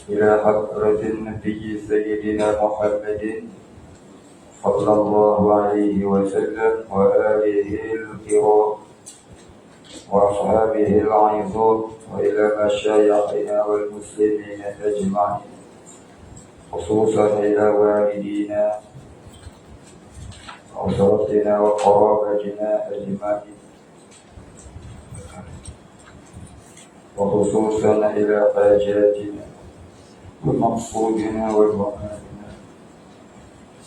إلى حضرة النبي سيدنا محمد صلى الله عليه وسلم وآله الكرام وأصحابه العظام وإلى مشايخنا والمسلمين أجمعين، خصوصا إلى والدينا وأسرتنا وقرابتنا أجمعين، وخصوصا إلى حاجاتنا ومقصودنا ومرامنا،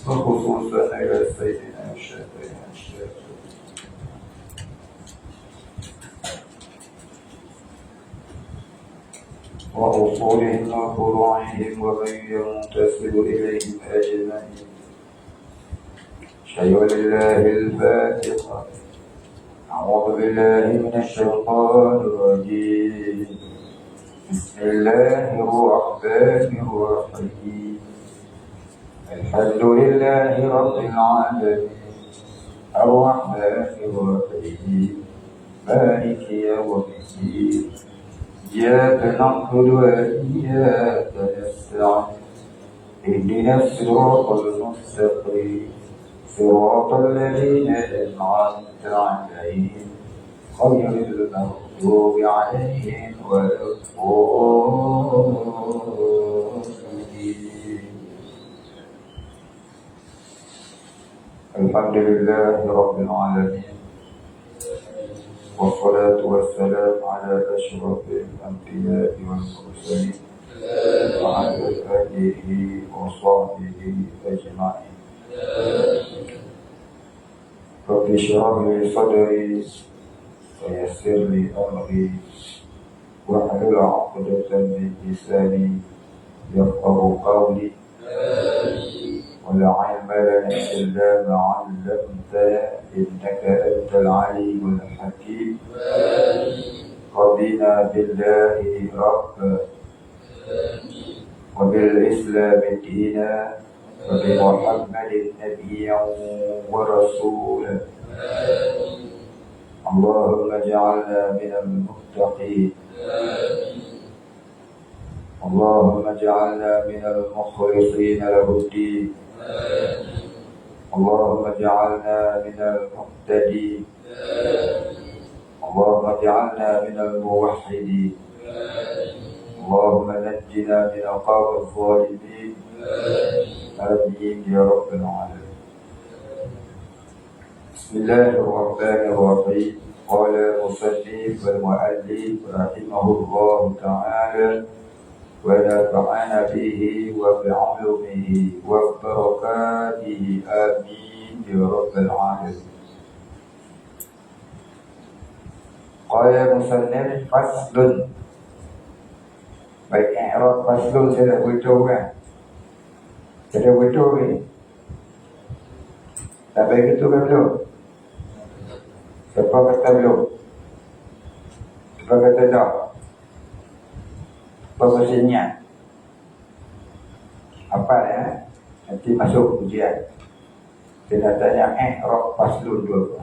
وخصوصا إلى سيدنا الشافعي وأصولهم وفروعهم ومن ينتسب إليهم أجمعين. أشهد أن لا إله الفاتحة. أعوذ بالله من الشيطان الرجيم. بسم الله الرحمن الرحيم. الحمد لله رب العالمين الرحمن الرحيم مالك يوم الدين. إياك نعبد وإياك نستعين. اهدنا الصراط المستقيم صراط الذين أنعمت عليهم غير المغضوب عليهم ولا الضالين. الحمد لله رب العالمين، والصلاة والسلام على أشرف الأنبياء والمرسلين وعلى آله وصحبه أجمعين. رب اشرح لي صدري ويسر لي أمري واحلل عقدة من لساني يفقه قولي. ولا علم لنا إلا ما علمتنا إنك أنت العليم الحكيم. رضينا بالله ربا وبالإسلام دينا وبمحمد نبيا ورسولا. اللهم اجعلنا من المتقين. اللهم اجعلنا من المخلصين له الدين. اللهم اجعلنا من المهتدين. اللهم اجعلنا من الموحدين. اللهم نجنا من القوم الظالمين. آمين يا رب العالمين. بسم الله الرحمن الرحيم. قال المصنف والمؤلف رحمه الله تعالى ونفعنا به وبعلومه وبركاته آمين يا رب العالمين. قال المصنف فصل. Baik, i'rab faslun saya dah beritahu kan? Saya dah beritahu ni. Tak baik itu kan belum? Siapa kata belum? Siapa kata tak? Apa maksudnya? Apa ya? Nanti masuk ujian. Saya dah tanya i'rab faslun dulu.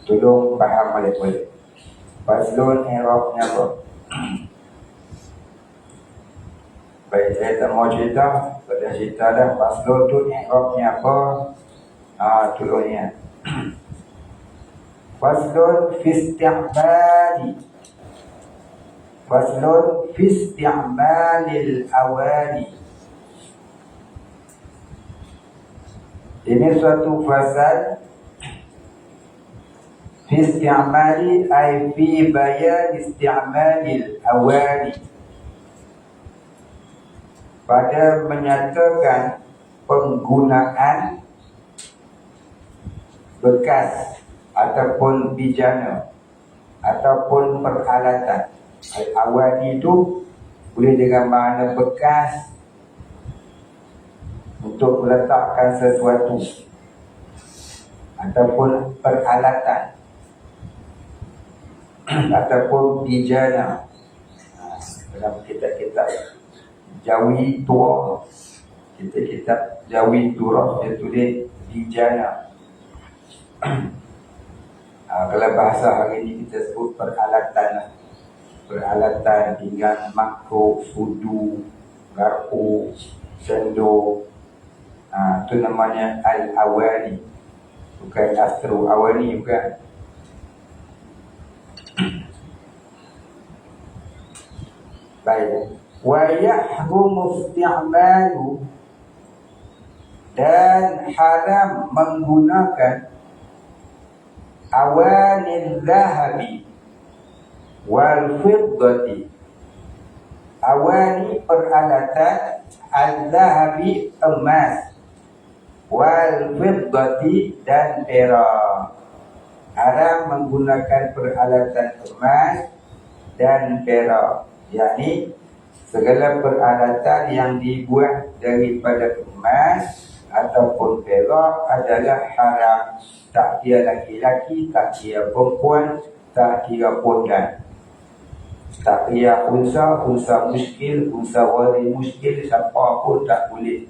Tolong faham balik-balik. Faslun i'rabnya apa? Baik, saya tak mau cerita. Pada cerita dah faslun tu i'rabnya apa? Tolongnya. Faslun fi isti'mali. Faslun fi isti'malil awali. Ini suatu fasal fi isti'mali ay fi bayan isti'malil awali, pada menyatakan penggunaan bekas ataupun bijana ataupun peralatan. Awali itu boleh dengan makna bekas untuk meletakkan sesuatu ataupun peralatan ataupun bijana. Dalam kitab-kitab Jawi Turah, kitab Jawi Turah dia tulis bijana. Kalau bahasa hari ini kita sebut peralatan. peralatan pinggan, mangkuk, sudu, garpu, sendok. Itu namanya al-awani, bukan astro awani, bukan. Baik. Wa yahrumu isti'malu, dan haram menggunakan awanil zahabi wal fiddati. Awani peralatan, al-zahabi emas, wal fiddati dan perak. Haram menggunakan peralatan emas dan perak, yakni segala peralatan yang dibuat daripada emas ataupun perak adalah haram. Tak kira laki-laki, tak kira perempuan, tak kira pondan, tak kira unsa muskil, unsa wari muskil, siapa pun tak boleh.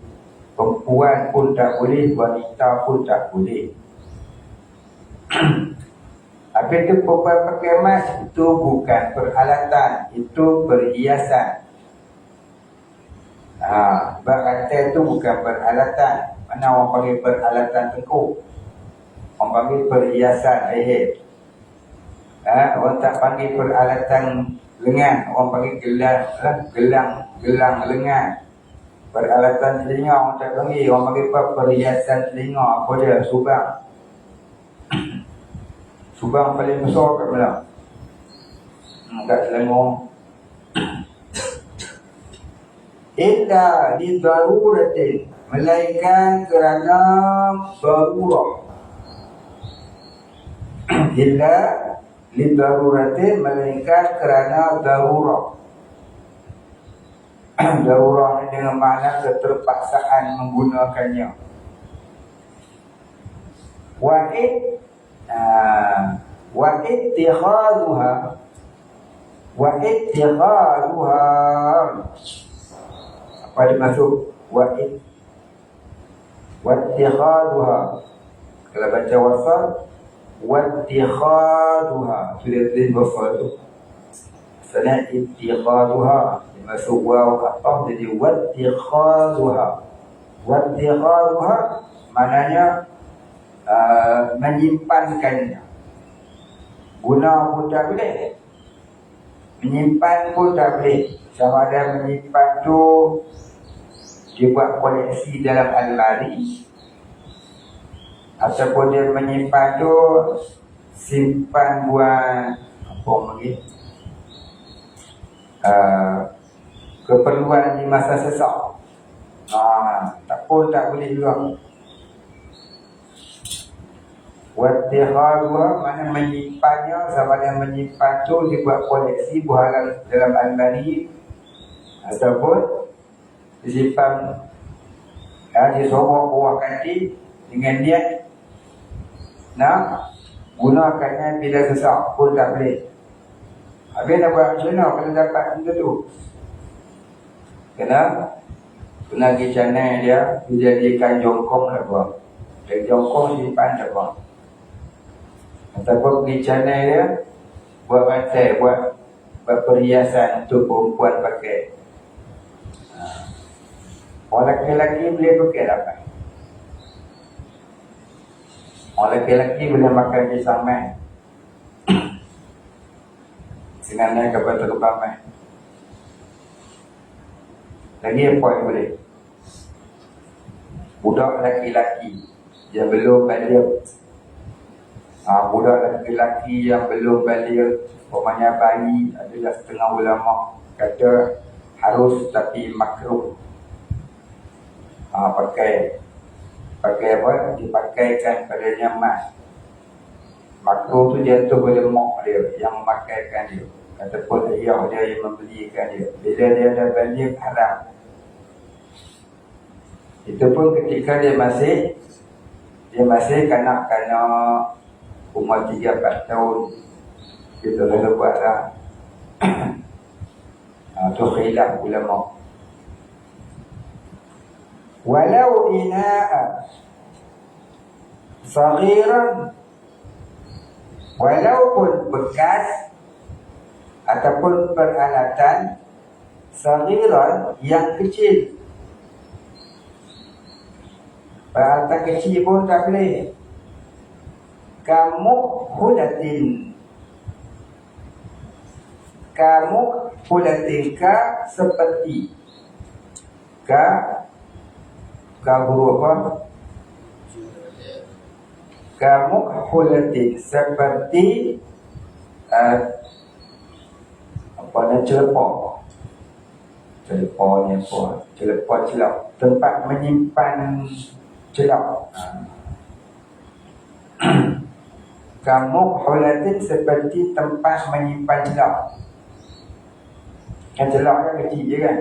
Perempuan pun tak boleh, wanita pun tak boleh. Apa itu perempuan pakai emas? Itu bukan peralatan, itu perhiasan. Beratai itu bukan peralatan. Mana orang panggil peralatan tengkuk? Orang panggil perhiasan leher. Orang tak panggil peralatan lengan, orang panggil gelang lengan. Peralatan telinga orang tak panggil, orang panggil perhiasan telinga. Apa dia? Subang. Subang paling besar kat mana? Kat Selangor. Illa li daruratin, melainkan kerana darurah. Illa li daruratin, melainkan kerana darurah. Darurah ini dengan makna keterpaksaan menggunakannya. Wa ittikhaduha apa dimaksud wa ittikhaduha? Kalau baca wasal, wa ittikhaduha, sudah tulis wasal tu. Asalnya ittikhaduha dimaksud waw kathah, jadi wa ittikhaduha. Wa ittikhaduha maknanya menyimpankannya. Guna pun tak boleh, menyimpan pun tak boleh. Sama ada menyimpan tu dia buat koleksi dalam almari, ataupun dia menyimpan tu simpan buat apa lagi, keperluan di masa sesak. Tak pun tak boleh juga. Wattihaduha mana menyimpannya, sama ada menyimpan tu dibuat koleksi buah dalam almari, ataupun disimpan di sorok bawah katil dengan niat nak gunakannya bila sesak pun tak boleh. Habis nak buat macam mana kalau dapat benda tu? Kena pergi canai dia, dijadikan jongkong tak buang. Dari jongkong simpan tak buang. Ataupun pergi canai dia, buat rantai, buat perhiasan untuk perempuan pakai. Orang lelaki boleh pakai apa? Orang lelaki boleh makan pisang meh, dengan naik kapal terbang meh. Lagi apa yang boleh? Budak lelaki yang belum balik, budak lelaki yang belum balik, umpamanya bayi, adalah setengah ulama kata harus tapi makruh. Pakai apa? Dipakaikan padanya emas. Makruh tu dia tu boleh mak dia yang memakaikan dia, ataupun ayah dia yang membelikan dia. Bila dia dah balik, haram. Itu pun ketika dia masih kanak-kanak umur 3-4 tahun, kita boleh buat lah. Tu khilaf ulama. Walau ina'a saghiran, walaupun bekas ataupun peralatan saghiran yang kecil. Peralatan kecil pun tak boleh. Kamukhulatin. Kamukhulatin, ka seperti. Ka huruf apa? Kamukhulatin, seperti apa nak celepok. Celepok ni apa? Celepok celap. Tempat menyimpan celap. Kamukhulatin, seperti tempat menyimpan celap. Kan celap kan kecil je kan?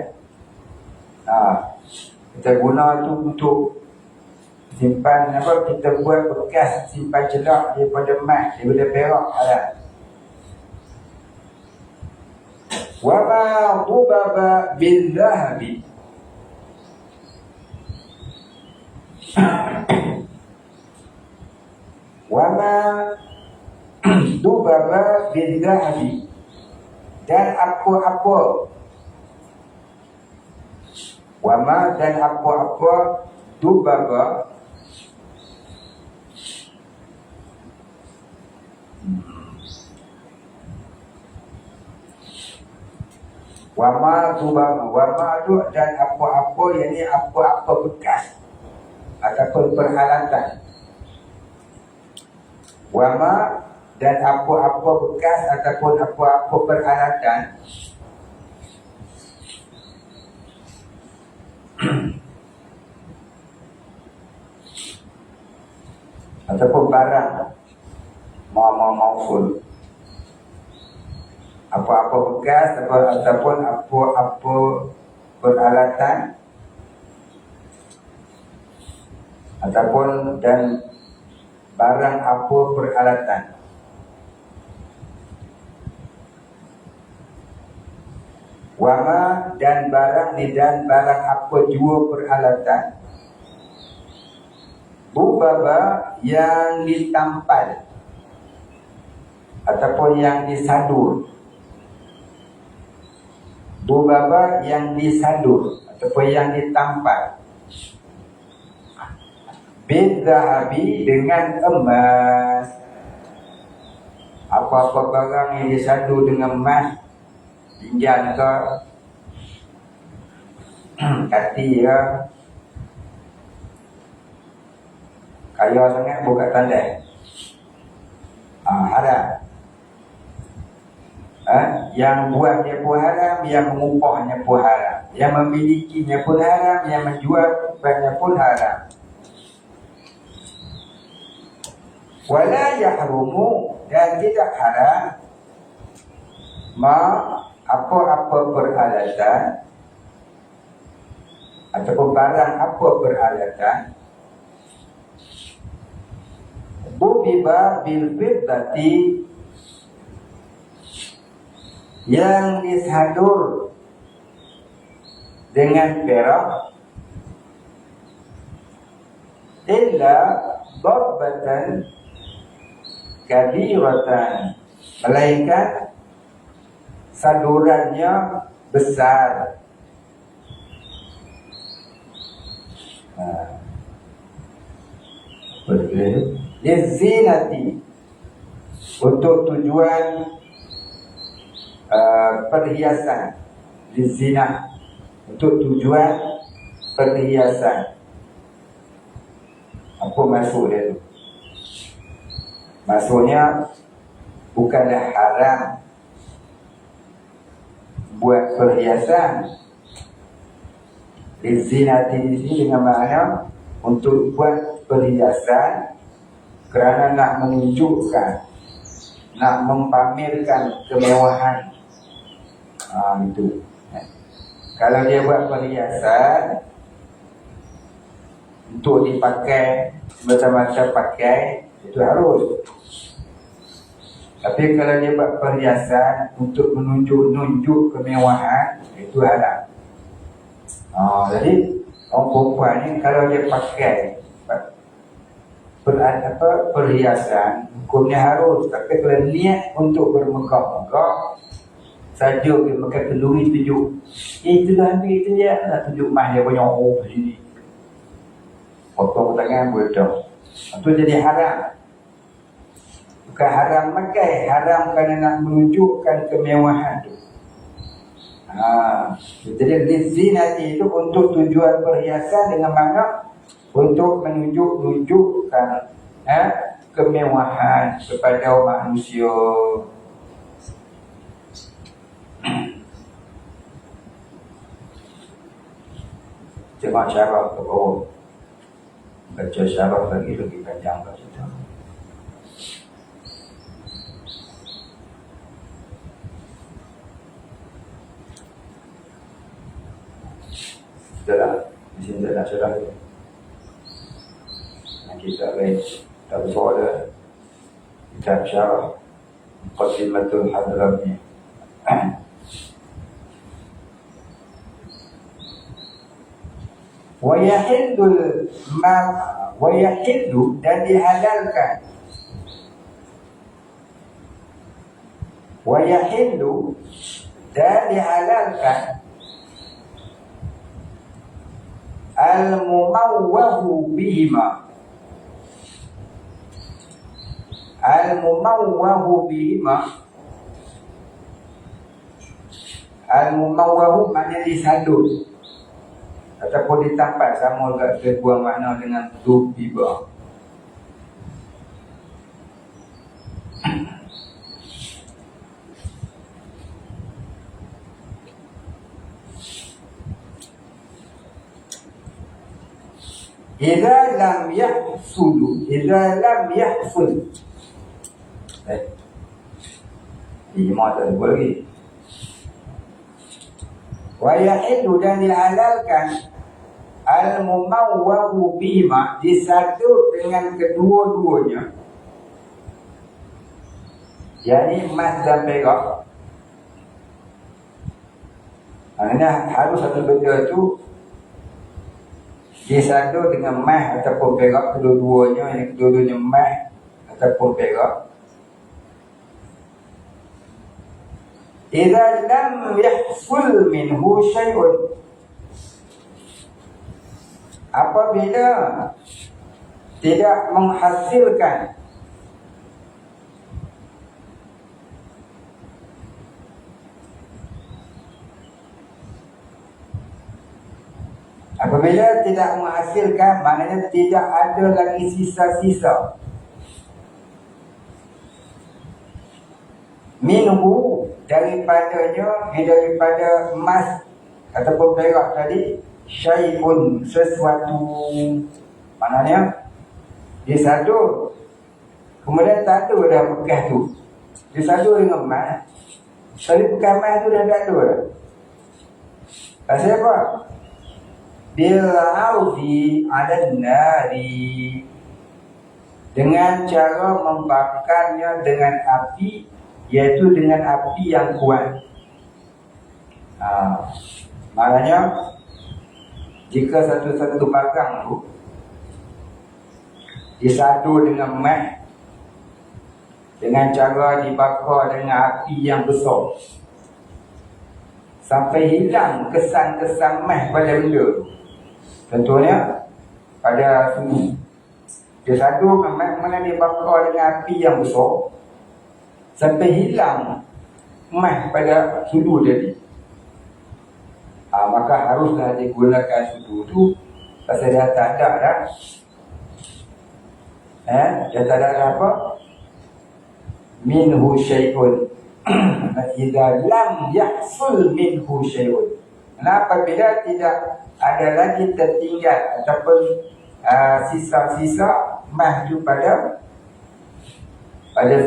Kita guna tu untuk simpan apa, kita buat bekas simpan celak daripada emas, daripada perak halal. Wa ma dhubaba bil dhahabi. Wa ma dhubaba bil dhahabi, dan apa-apa, wa ma, dan apa-apa, dhubaba, wama dhubaba, wama tu, dan apa-apa, yang ni apa-apa bekas ataupun peralatan. Wama, dan apa-apa bekas ataupun apa-apa peralatan ataupun barang mauful, apa-apa bekas ataupun apa-apa peralatan ataupun dan barang apa peralatan. Wama, dan barang ni, dan barang apa jua peralatan. Dhubaba, yang ditampal ataupun yang disadur. Dhubaba, yang disadur ataupun yang ditampal. Bidzahabi, dengan emas. Apa-apa barang yang disadur dengan emas, pinggan ke, kati ke, kaya sangat buka tandai, haram. Yang buatnya pun haram, yang mengupahnya pun haram, yang memilikinya pun haram, yang menjualnya pun haram. Wala yahrumu, dan tidak haram ma, apa-apa peralatan ataupun barang apa peralatan, bubiba bil fiddati, yang disadur dengan perak, illa darbatan kabiratan, melainkan sadurannya besar. Lizinati, untuk tujuan perhiasan. Lizinah, untuk tujuan perhiasan. Apa maksud dia tu? Maksudnya bukanlah haram buat perhiasan. Lizinati di sini dengan makna untuk buat perhiasan kerana nak menunjukkan, nak mempamerkan kemewahan. Itu. Kalau dia buat perhiasan untuk dipakai semata-mata pakai, itu harus. Tapi kalau dia buat perhiasan untuk menunjuk kemewahan, itu haram. Jadi orang perempuan ni kalau dia pakai perhiasan, hukumnya harus. Tapi kalau niat untuk bermegah-megah, saja dia pakai kenduri tunjuk. Itulah ambil itu je. Nak tunjuk mah dia banyak orang sini. Potong tangan berdoa. Itu jadi haram. Bukan haram makai, haram kerana nak menunjukkan kemewahan tu. Jadi zinati itu untuk tujuan perhiasan dengan makna untuk menunjukkan kemewahan kepada manusia. Tengok syarah ke bawah. Baca syarah lagi panjang kat situ. Sudah, di sini dah syarah ni. Kita lain tak bersoal kitab syarah Muqaddimatul Hadrami. Wa yahillu dan dihalalkan. Wa yahillu dan dihalalkan al-mumawwahu bihima. Al-mumawwahu bihima. Al-mumawwahu maknanya disadut ataupun ditampak, sama juga kedua makna dengan tubiba. Idza lam yahsul Ima tak ada lagi. Wa yahillu dan dihalalkan al-mumawwahu bihima, disatu dengan kedua-duanya, yakni emas dan perak. Maknanya harus satu benda tu disatu dengan emas ataupun perak, kedua-duanya, yang kedua-duanya emas ataupun perak. Idza lam yahsul minhu syai'un, apabila tidak menghasilkan maknanya tidak ada lagi sisa-sisa minhu daripada emas ataupun perak tadi, syai'un sesuatu, maknanya disadu kemudian tak ada dah bekas tu, disadu dengan emas, tapi bekas emas tu dah tak ada dah. Pasal apa? Bil'audi 'alan nari, dengan cara membakarnya dengan api, iaitu dengan api yang kuat. Maknanya jika satu-satu barang tu disadu dengan emas dengan cara dibakar dengan api yang besar sampai hilang kesan-kesan emas pada benda tu, contohnya pada sini disadu dengan emas, mana dibakar dengan api yang besar sampai hilang emas pada sudu tadi, maka haruslah digunakan sudu tu. Pasal dia tak ada dah, dia tak ada apa, minhu syai'un. Idza lam yahsul minhu syai'un, apabila tidak ada lagi tertinggal ataupun sisa-sisa emas tu pada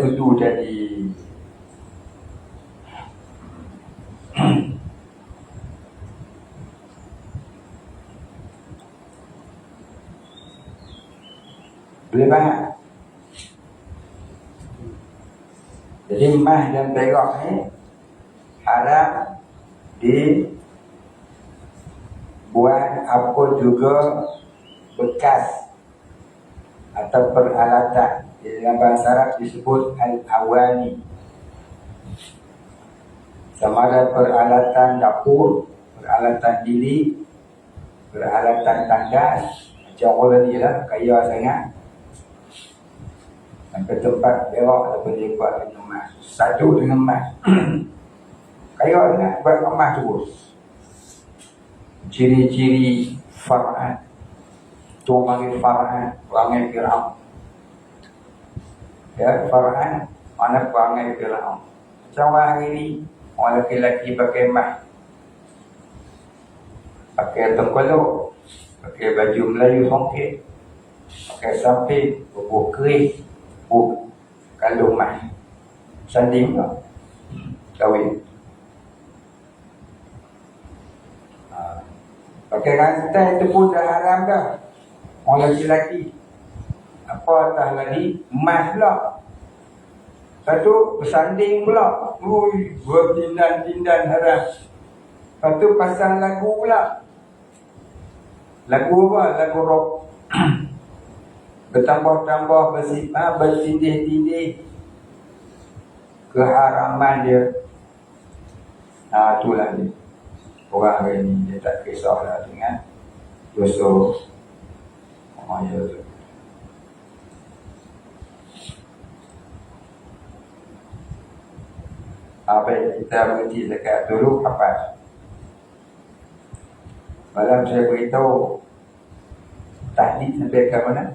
sudu tadi. Boleh faham? Jadi emas dan perak ni haram dibuat apa juga bekas atau peralatan. Dalam bahasa Arab disebut al-awani. sama ada peralatan dapur, peralatan bilik, peralatan tandas. Macam orang ni lah, kaya sangat. Sampai tempat berak ataupun dia buat dengan emas. Satu dengan emas. Kaya sangat buat emas terus. Ciri-ciri Far'an. Tu panggil Far'an, perangai Fir'aun. Ya, Far'an, mana perangai Fir'aun. Macam orang hari ni, orang lelaki-lelaki pakai emas. Pakai tengkolok, pakai baju Melayu songket, pakai samping, bubuh keris, kalung emas. Sanding tak? Kahwin. Pakai rantai tu pun dah haram dah. Orang lelaki-lelaki. Apa tak lagi? Emas pula. Satu bersanding pula. Ui, bertindan-tindan haram. Lepas tu pasang lagu pula. Lagu apa? Lagu rock. Bertambah-tambah bersifat, bertindih-tindih. Keharaman dia. Itulah dia. Orang hari ni dia tak kisahlah dengan dosa raya tu. Apa yang kita berhenti dekat dulu apa? Malam saya beritahu tahdid sampai ke mana?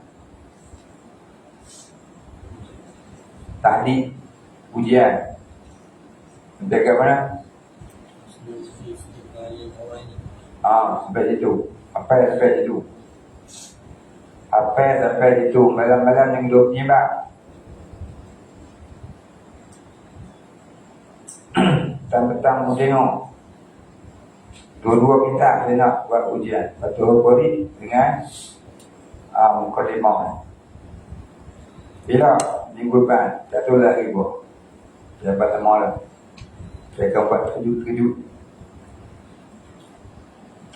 Tahdid ujian sampai ke mana? Sampai situ. Apa yang sampai situ? Apa yang sampai situ? Malam-malam yang duduk ni bang. Petang-petang mu tengok. Dua-dua kita saya nak buat ujian. Fathul Bari dengan Muqaddimah. Bila? Minggu depan. Jatuhlah ribu. Dapat lama lah. Saya akan buat kejut-kejut.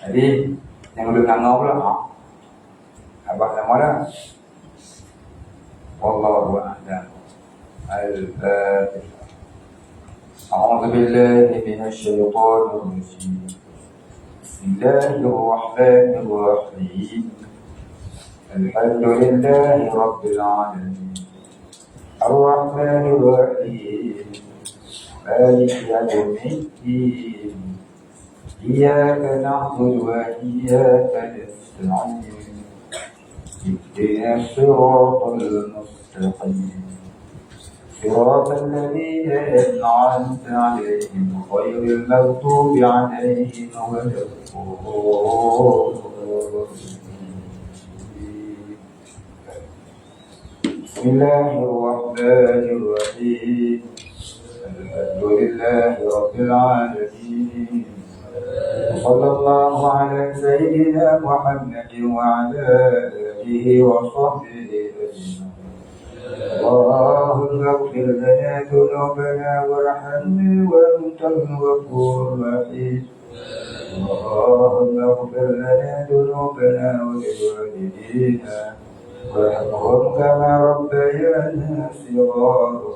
Jadi, yang boleh ngangau pula. Abang nama dah. Wallahu a'lam. Al-Fatihah. A'udzu billahi minasyaitonir rajim. Bismillahirrahmanirrahim. Alhamdulillahi rabbil alamin. Ar-Rahmanir Rahim. Maliki yawmiddin. إياك نعبد وإياك نستعين اهدنا الصراط المستقيم صراط الذين أنعمت عليهم غير المغضوب عليهم ولا الضالين. بسم الله الرحمن الرحيم. الحمد لله رب العالمين. صلى الله على سيدنا محمد وعلى آله وصحبه أجمعين. اللهم اغفر لنا ذنوبنا وارحمنا وأنت الغفور الرحيم. اللهم اغفر لنا ذنوبنا ولوالدينا وارحمهم كما ربيانا صغارا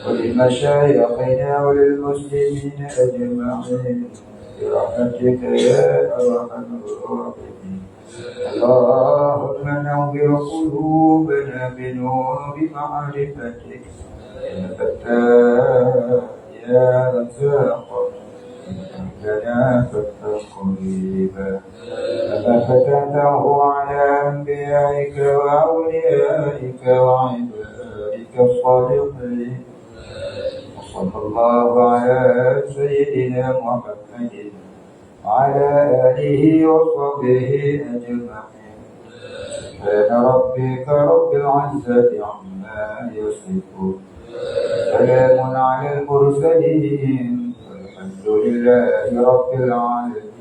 ولمشايخنا وللمسلمين أجمعين برحمتك يا أرحم الراحمين. اللهم نور قلوبنا بنور معرفتك يا فتاح يا رزاق لنا فتح قريبا كما فتحته على أنبيائك وأوليائك وعبادك الصالحين. وصلى الله على سيدنا محمد وعلى آله وصحبه أجمعين. سبحان ربك رب العزة عما يصفون. سلام على المرسلين والحمد لله رب العالمين.